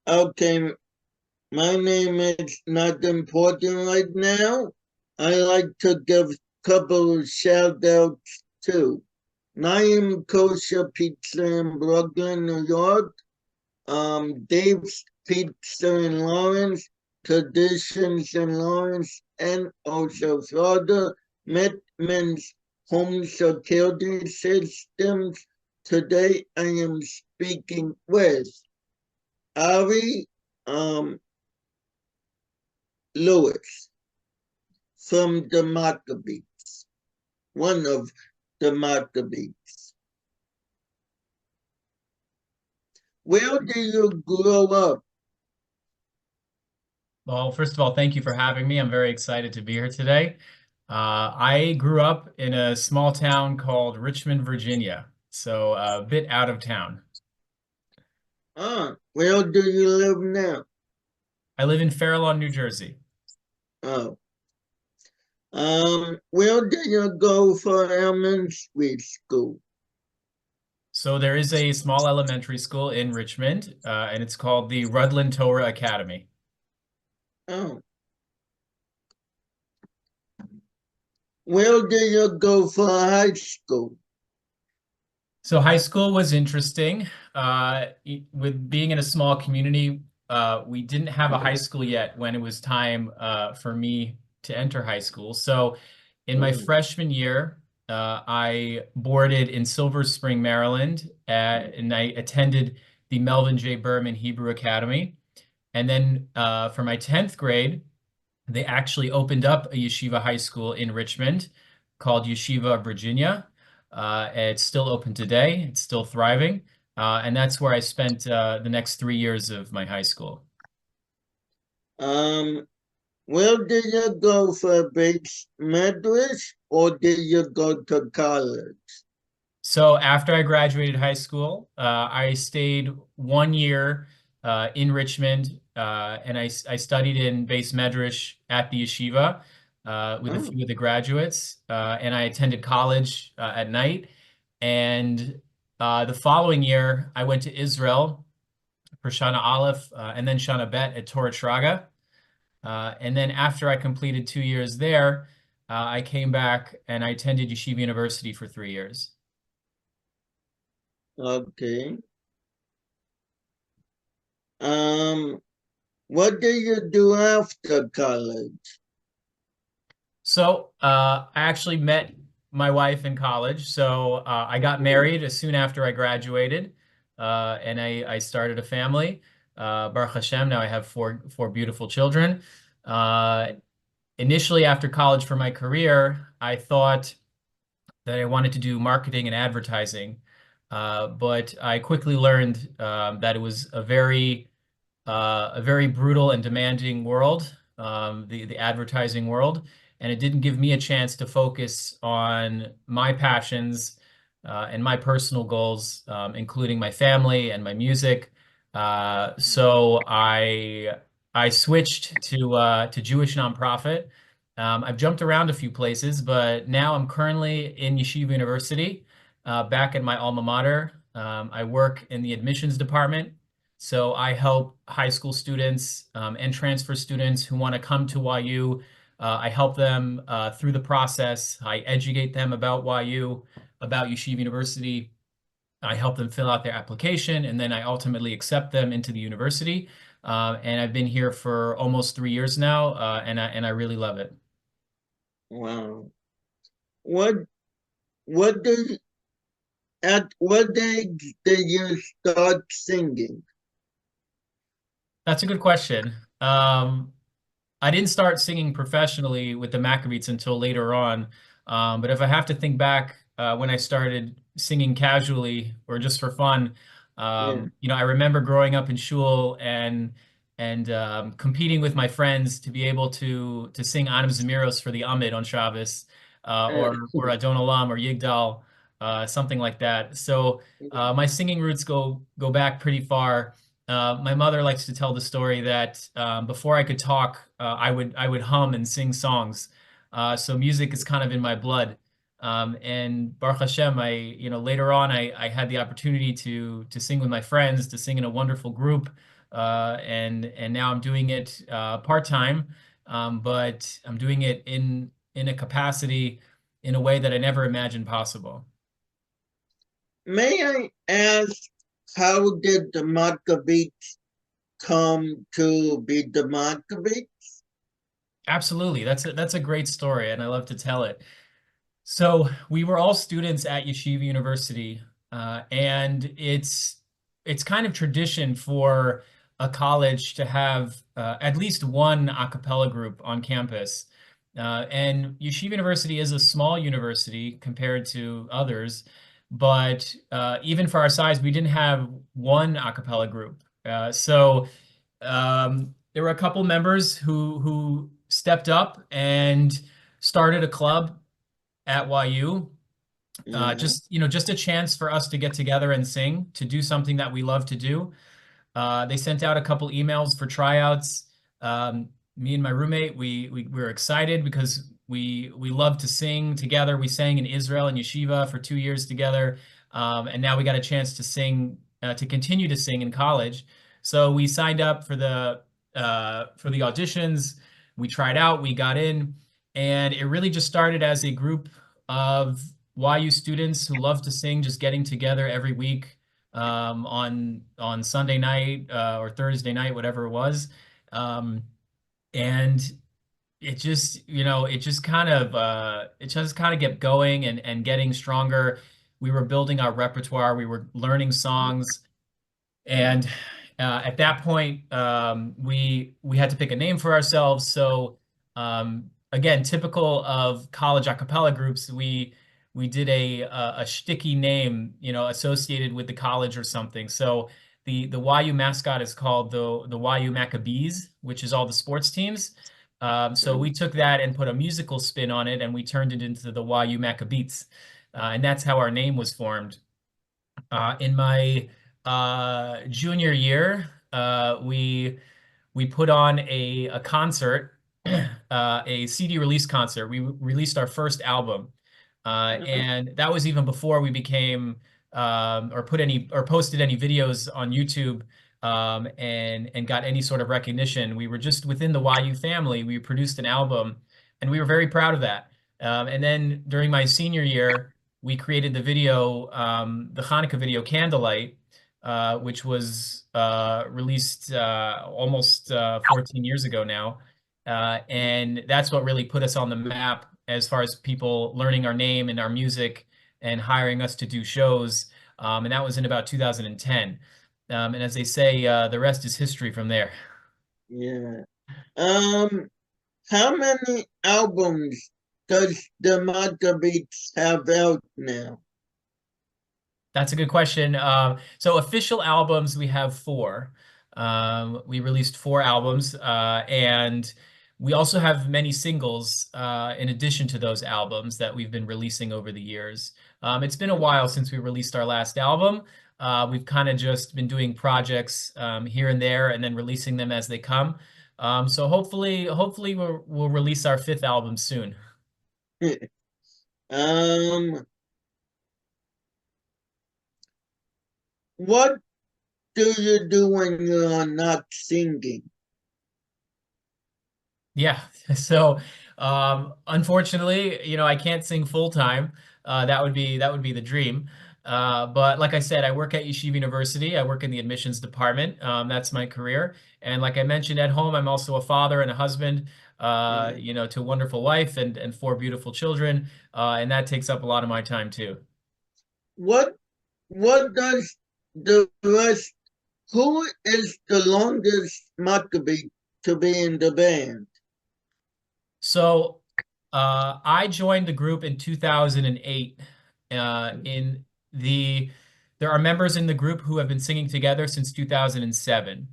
Okay, my name is not important right now. I like to give a couple of shout outs too. Naim Kosher Pizza in Brooklyn, New York. Dave's Pizza in Lawrence. Traditions in Lawrence, and also Florida. Metman's Home Security Systems. Today I am speaking with ARI Lewis from the MACCABEATS, one of the MACCABEATS. Where do you grow up? Well, first of all, thank you for having me. I'm very excited to be here today. I grew up in a small town called Richmond, Virginia, so a bit out of town. Where do you live now? I live in Fair Lawn, New Jersey. Oh, where do you go for elementary school? So there is a small elementary school in Richmond, and it's called the Rutland Torah Academy. Oh, where do you go for high school? So high school was interesting. With being in a small community, we didn't have a high school yet when it was time for me to enter high school. So in my Oh, freshman year, I boarded in Silver Spring, Maryland, and I attended the Melvin J. Berman Hebrew Academy. And then for my 10th grade, they actually opened up a yeshiva high school in Richmond called Yeshiva Virginia. It's still open today. It's still thriving. And that's where I spent the next 3 years of my high school. um, where did you go for base medrash or did you go to college? So after I graduated high school, I stayed 1 year in Richmond, and I studied in Beis Medrash at the yeshiva with a Oh, few of the graduates, and I attended college at night. And the following year, I went to Israel for Shana Aleph and then Shana Bet at Torah Shraga. And then after I completed 2 years there, I came back and I attended Yeshiva University for 3 years. okay. Um, what did you do after college? I actually met my wife in college. I got married as soon after I graduated, and I started a family. Baruch Hashem, now I have four beautiful children. Uh, Initially, after college for my career, I thought that I wanted to do marketing and advertising, but I quickly learned that it was a very brutal and demanding world, the advertising world, and it didn't give me a chance to focus on my passions and my personal goals, including my family and my music. So I switched to Jewish nonprofit. I've jumped around a few places, but now I'm currently in Yeshiva University, back in my alma mater. I work in the admissions department. So I help high school students and transfer students who want to come to YU. I help them through the process. I educate them about YU, about Yeshiva University. I help them fill out their application, and then I ultimately accept them into the university. And I've been here for almost 3 years now, and I really love it. Wow. What what did at what age did you start singing? That's a good question. I didn't start singing professionally with the Maccabeats until later on. But if I have to think back when I started singing casually or just for fun, Yeah. I remember growing up in shul and competing with my friends to be able to sing Anam Zemiros for the Amid on Shabbos, or Adon Olam or Yigdal, something like that. So my singing roots go back pretty far. My mother likes to tell the story that before I could talk, I would hum and sing songs. So music is kind of in my blood. And Baruch Hashem, later on, I had the opportunity to sing with my friends, to sing in a wonderful group, and now I'm doing it part-time, but I'm doing it in a capacity in a way that I never imagined possible. May I ask, how did the Maccabees come to be the Maccabees? Absolutely. That's a great story, and I love to tell it. So we were all students at Yeshiva University, and it's kind of tradition for a college to have at least one a cappella group on campus. And Yeshiva University is a small university compared to others, but even for our size, we didn't have one a cappella group. There were a couple members who stepped up and started a club at YU. Yeah. Just a chance for us to get together and sing, to do something that we love to do. They sent out a couple emails for tryouts. Me and my roommate, we were excited because we love to sing together. We sang in Israel and yeshiva for 2 years together, and now we got a chance to sing, to continue to sing in college. So we signed up for the auditions. We tried out, we got in, and it really just started as a group of YU students who love to sing, just getting together every week on Sunday night or Thursday night, whatever it was. Um, and it just kind of kept going and getting stronger. We were building our repertoire, we were learning songs, and at that point, we had to pick a name for ourselves. So again, typical of college a cappella groups, we did a shticky name, associated with the college or something. So the YU mascot is called the YU Maccabees, which is all the sports teams. So we took that and put a musical spin on it, and we turned it into the YU MACCABEATS, and that's how our name was formed. In my junior year, we put on a concert, a CD release concert. We released our first album, and that was even before we became or posted any videos on YouTube, and got any sort of recognition. We were just within the YU family. We produced an album, and we were very proud of that. And then during my senior year, we created the video, the Hanukkah video Candlelight, which was released almost 14 years ago now. And that's what really put us on the map as far as people learning our name and our music and hiring us to do shows. And that was in about 2010. And as they say, the rest is history from there. Yeah. Um, how many albums does the Maccabees have out now? That's a good question. So official albums, we have four. We released four albums, and we also have many singles in addition to those albums that we've been releasing over the years. It's been a while since we released our last album. We've kind of just been doing projects here and there, and then releasing them as they come. So hopefully we'll release our fifth album soon. um, what do you do when you're not singing? Yeah. So, unfortunately, I can't sing full time. That would be the dream. But like I said, I work at Yeshiva University. I work in the admissions department. That's my career. And like I mentioned, at home, I'm also a father and a husband, Yeah. to a wonderful wife and four beautiful children. And that takes up a lot of my time too. What what does the rest who is the longest Maccabee to be in the band? So I joined the group in 2008. In there are members in the group who have been singing together since 2007.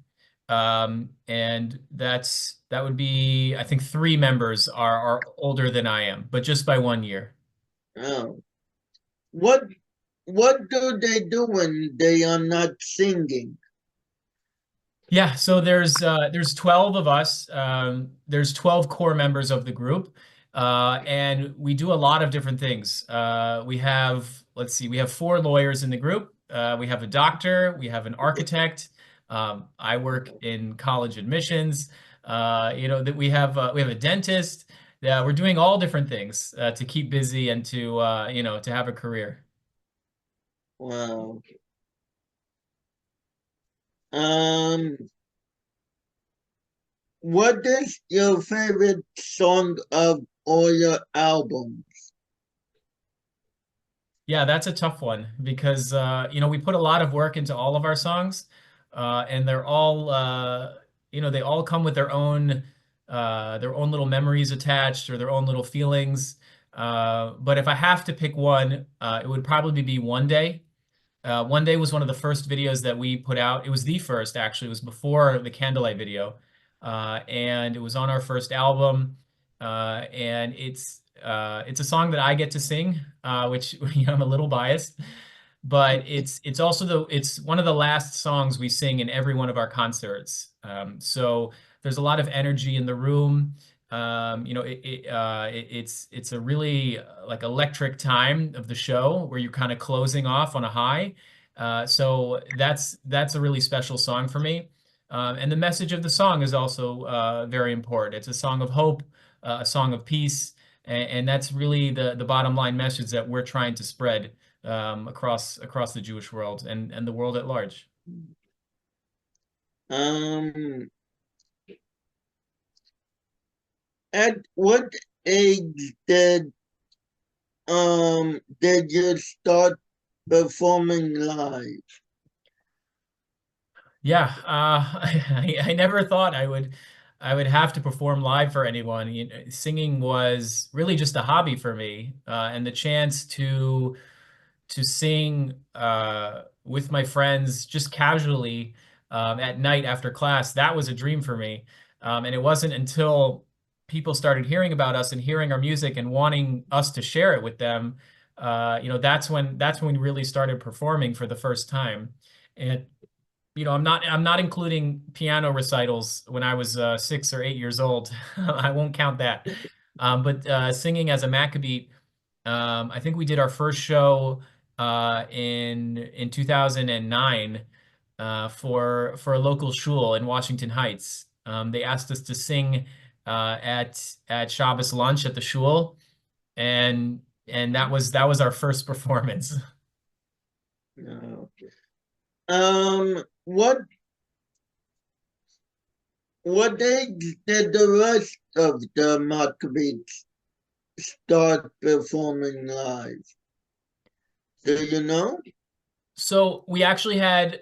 And that would be, I think, three members are older than I am, but just by 1 year. Oh. What what do they do when they are not singing? Yeah, so there's 12 of us. There's 12 core members of the group. And we do a lot of different things. Let's see, we have four lawyers in the group. We have a doctor, we have an architect, I work in college admissions. That we have a dentist. Yeah, we're doing all different things to keep busy and to to have a career. Wow. Um, what is your favorite song of all your albums? Yeah, that's a tough one because we put a lot of work into all of our songs, and they're all they all come with their own little memories attached or their own little feelings. But if I have to pick one, it would probably be One Day. One Day was one of the first videos that we put out. It was the first, actually. It was before the Candlelight video. And it was on our first album. And it's a song that I get to sing, which I'm a little biased, but it's also it's one of the last songs we sing in every one of our concerts. So there's a lot of energy in the room. It's a really like electric time of the show where you're kind of closing off on a high. So that's a really special song for me. And the message of the song is also very important. It's a song of hope, a song of peace, and that's really the bottom line message that we're trying to spread across the Jewish world and the world at large. Um, at what age did you start performing live? Yeah, I never thought I would have to perform live for anyone. Singing was really just a hobby for me, and the chance to sing with my friends just casually at night after class, that was a dream for me. And it wasn't until people started hearing about us and hearing our music and wanting us to share it with them, that's when we really started performing for the first time. And I'm not including piano recitals when I was 6 or 8 years old. I won't count that. But singing as a Maccabee, I think we did our first show in 2009 for a local shul in Washington Heights. They asked us to sing at Shabbos lunch at the shul, and that was our first performance. No. What age did the rest of the Maccabees start performing live? Do you know? So we had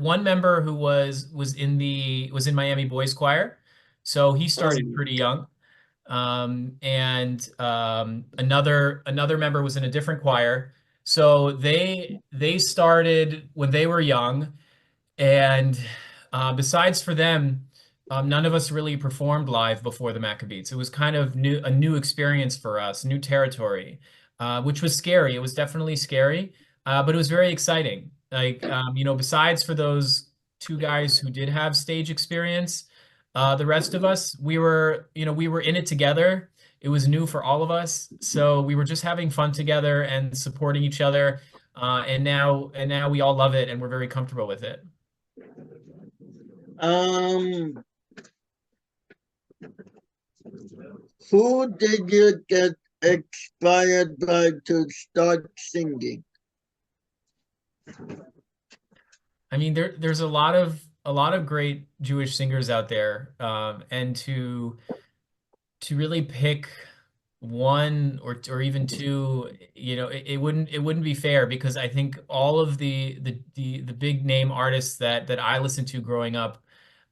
one member who was in Miami Boys Choir, so he started Um, pretty young. And another member was in a different choir. So they started when they were young, and besides for them, none of us really performed live before the Maccabeats. It was kind of a new experience for us, new territory, which was scary. It was definitely scary, but it was very exciting. Like, besides for those two guys who did have stage experience, the rest of us, we were in it together. It was new for all of us, so we were just having fun together and supporting each other. And now we all love it, and we're very comfortable with it. um, who did you get inspired by to start singing? I mean, there's a lot of great Jewish singers out there, and to really pick one or even two, it wouldn't be fair because I think all of the big name artists that I listened to growing up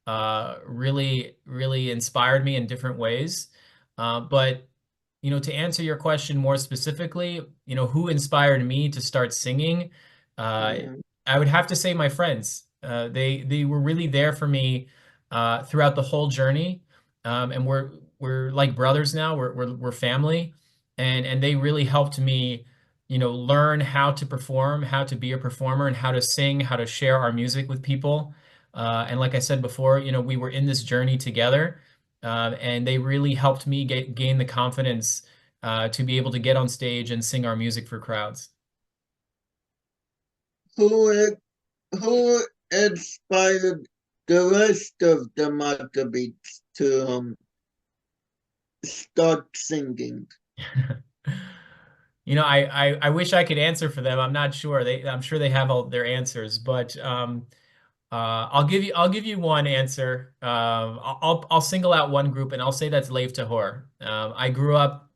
really inspired me in different ways. But to answer your question more specifically, who inspired me to start singing, uh, Yeah. I would have to say my friends. They were really there for me throughout the whole journey, and we're like brothers now. We're family, and they really helped me, learn how to perform, how to be a performer, and how to sing, how to share our music with people. And like I said before, we were in this journey together, and they really helped me gain the confidence to be able to get on stage and sing our music for crowds. Who is who inspired the rest of the Maccabees to start singing? You know, I wish I could answer for them. I'm not sure. I'm sure they have all their answers, but I'll give you one answer. I'll single out one group, and I'll say that's Lev Tahor. I grew up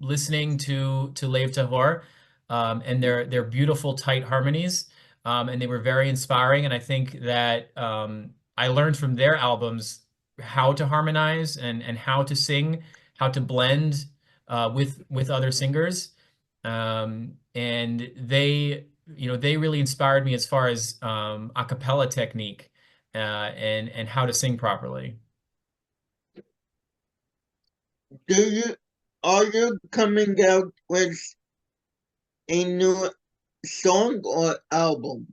listening to Lev Tahor, and their beautiful tight harmonies, and they were very inspiring. And I think that I learned from their albums how to harmonize and how to sing, how to blend with other singers, and they really inspired me as far as a cappella technique and how to sing properly. Do you are you coming out with a new song or album?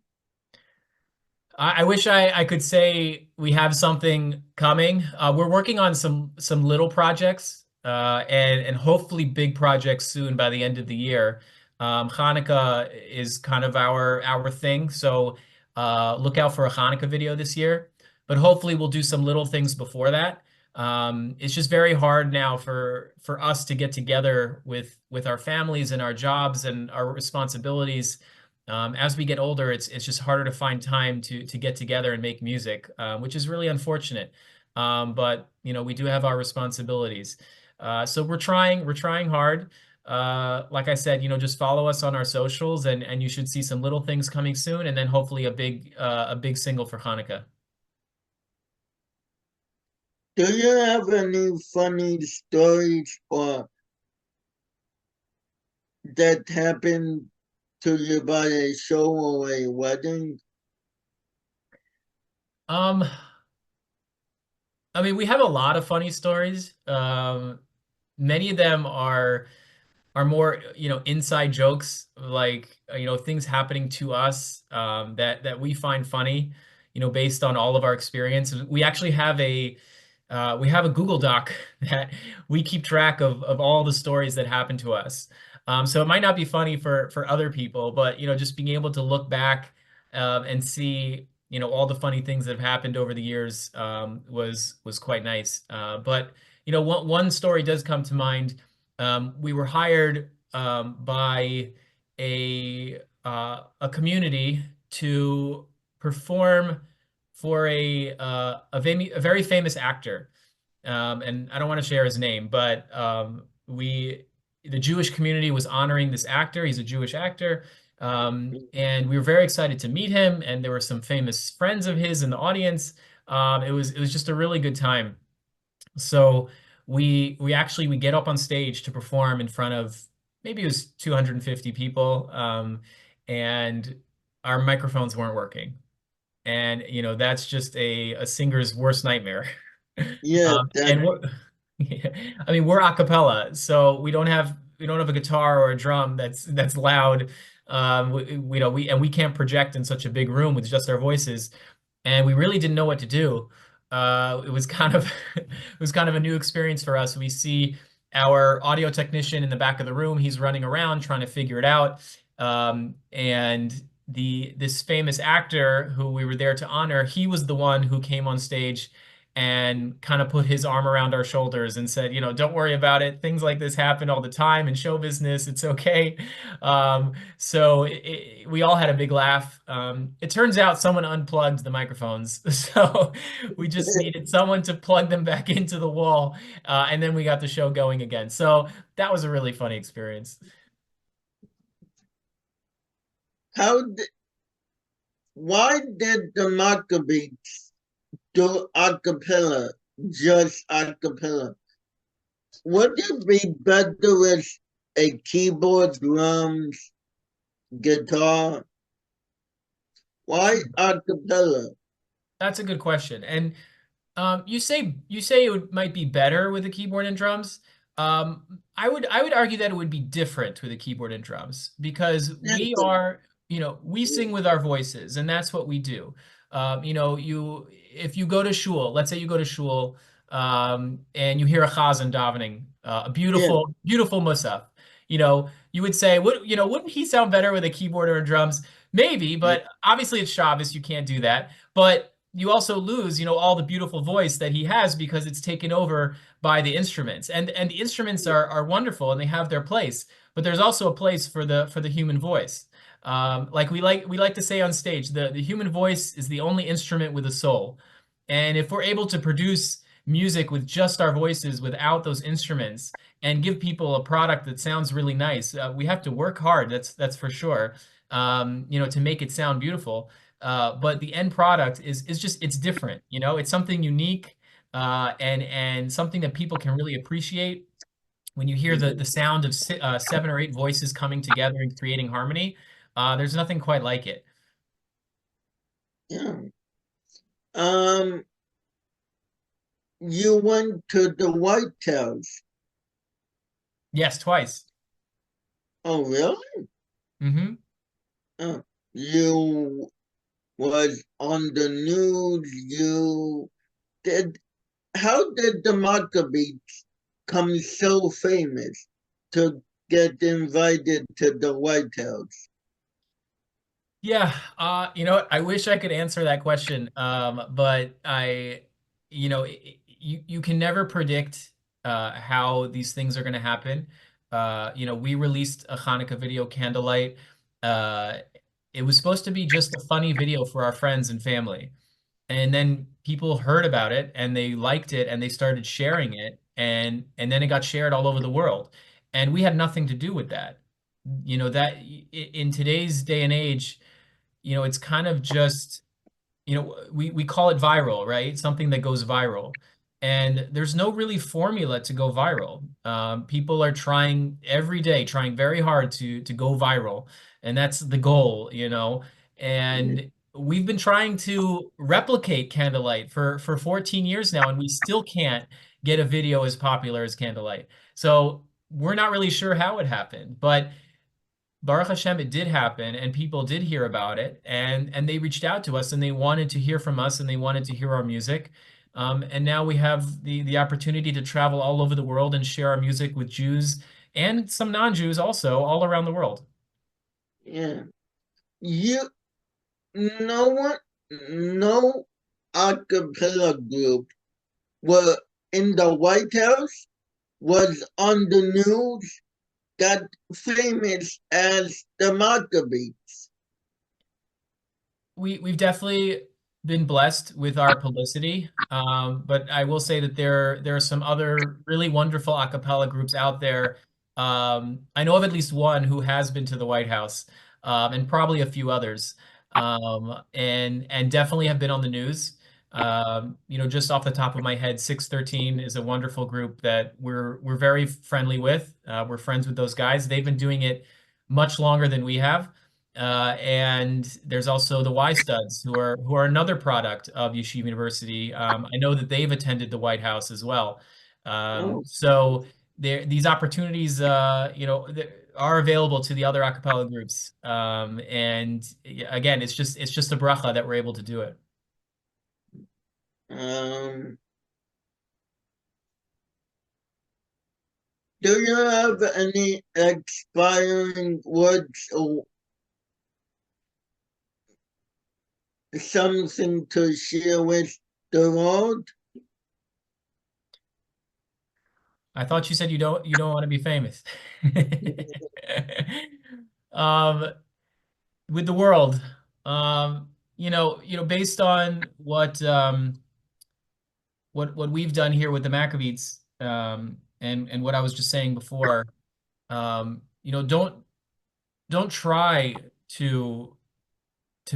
I wish I could say we have something coming. We're working on some little projects and hopefully big projects soon by the end of the year. Hanukkah is kind of our thing, so look out for a Hanukkah video this year. But hopefully we'll do some little things before that. It's just very hard now for us to get together with our families and our jobs and our responsibilities. As we get older, it's just harder to find time to get together and make music, which is really unfortunate. But you know, we do have our responsibilities. So we're trying hard. Like I said, you know, just follow us on our socials, and you should see some little things coming soon, and then hopefully a big single for Hanukkah. Do you have any funny stories or that happened to you by a show or a wedding? Um, I mean, we have a lot of funny stories. Many of them are more, you know, inside jokes, like, you know, things happening to us that we find funny, you know, based on all of our experience. We actually have we have a Google Doc that we keep track of all the stories that happen to us. So it might not be funny for other people, but you know, just being able to look back and see, you know, all the funny things that have happened over the years was quite nice. But you know, one story does come to mind. We were hired by a community to perform for a very famous actor, and I don't want to share his name, but the Jewish community was honoring this actor. He's a Jewish actor, and we were very excited to meet him. And there were some famous friends of his in the audience. It was just a really good time. So we get up on stage to perform in front of maybe it was 250 people, and our microphones weren't working. And you know, that's just a singer's worst nightmare. Yeah, And that we're, I mean, we're a cappella, so we don't have a guitar or a drum that's loud. We know we can't project in such a big room with just our voices, and we really didn't know what to do. It was kind of it was kind of a new experience for us. We see our audio technician in the back of the room. He's running around trying to figure it out. And this famous actor who we were there to honor, he was the one who came on stage and kind of put his arm around our shoulders and said, you know, don't worry about it. Things like this happen all the time in show business. It's okay. So we all had a big laugh. It turns out someone unplugged the microphones. So we just needed someone to plug them back into the wall. And then we got the show going again. So that was a really funny experience. how did, why did the Maccabees do a cappella, just a cappella? Would it be better with a keyboard, drums, guitar? Why a cappella? That's a good question. And you say might be better with a keyboard and drums. I would argue that it would be different with a keyboard and drums because we are, you know, we sing with our voices, and that's what we do. You know, you if you go to shul, let's say you go to shul, and you hear a chazan davening, a Yeah, beautiful musaf. You know, you would say, what, you know, wouldn't he sound better with a keyboard or drums? Maybe, Yeah. but obviously it's Shabbos, you can't do that. But you also lose, all the beautiful voice that he has because it's taken over by the instruments. And the instruments are wonderful and they have their place, but there's also a place for the human voice. Like we like to say on stage, the human voice is the only instrument with a soul. And if we're able to produce music with just our voices without those instruments and give people a product that sounds really nice, we have to work hard, that's for sure, to make it sound beautiful. But the end product is just it's different. It's something unique, and something that people can really appreciate. When you hear the sound of seven or eight voices coming together and creating harmony, there's nothing quite like it. Yeah. Um, you went to the White House. Yes, twice. Oh, really? Hmm. Oh, you was on the news. You did. How did the Maccabees come so famous to get invited to the White House? Yeah, you know what? I wish I could answer that question, but you can never predict how these things are going to happen. We released a Hanukkah video, Candlelight. Uh, it was supposed to be just a funny video for our friends and family, and then people heard about it and they liked it and they started sharing it, and then it got shared all over the world, and we had nothing to do with that. In today's day and age, it's kind of just, we call it viral, right? Something that goes viral. And there's no really formula to go viral. People are trying every day, trying very hard to go viral. And that's the goal. And we've been trying to replicate Candlelight for 14 years now, and we still can't get a video as popular as Candlelight. So we're not really sure how it happened, but Baruch Hashem, it did happen, and people did hear about it, and they reached out to us, and they wanted to hear from us, and they wanted to hear our music. And now we have the opportunity to travel all over the world and share our music with Jews and some non-Jews also all around the world. Yeah. You no one, no acapella group were in the White House was on the news got famous as the Maccabees. We've definitely been blessed with our publicity, but I will say that there are some other really wonderful a cappella groups out there. I know of at least one who has been to the White House, and probably a few others, and definitely have been on the news. Just off the top of my head, 613 is a wonderful group that we're very friendly with. We're friends with those guys. They've been doing it much longer than we have. And there's also the Y Studs, who are another product of Yeshiva University. I know that they've attended the White House as well. Oh, So these opportunities, are available to the other a cappella groups. And again, it's just a bracha that we're able to do it. um, do you have any inspiring words or something to share with the world? I thought you said you don't want to be famous. Um, with the world, based on what we've done here with the Maccabeats, and what I was just saying before, don't try to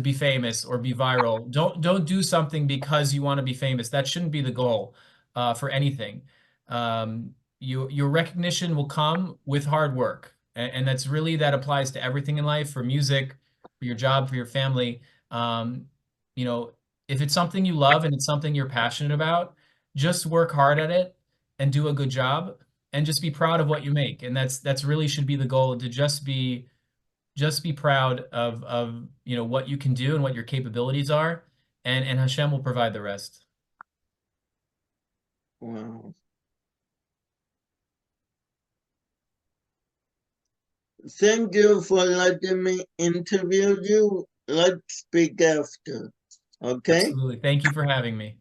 be famous or be viral. Don't do something because you want to be famous. That shouldn't be the goal, for anything. Your recognition will come with hard work, and that applies to everything in life, for music, for your job, for your family. Um, you know, if it's something you love and it's something you're passionate about, just work hard at it and do a good job, and just be proud of what you make. And that's really should be the goal, to just be proud of what you can do and what your capabilities are, and Hashem will provide the rest. Wow. Thank you for letting me interview you. let's speak after. Okay? Absolutely. Thank you for having me.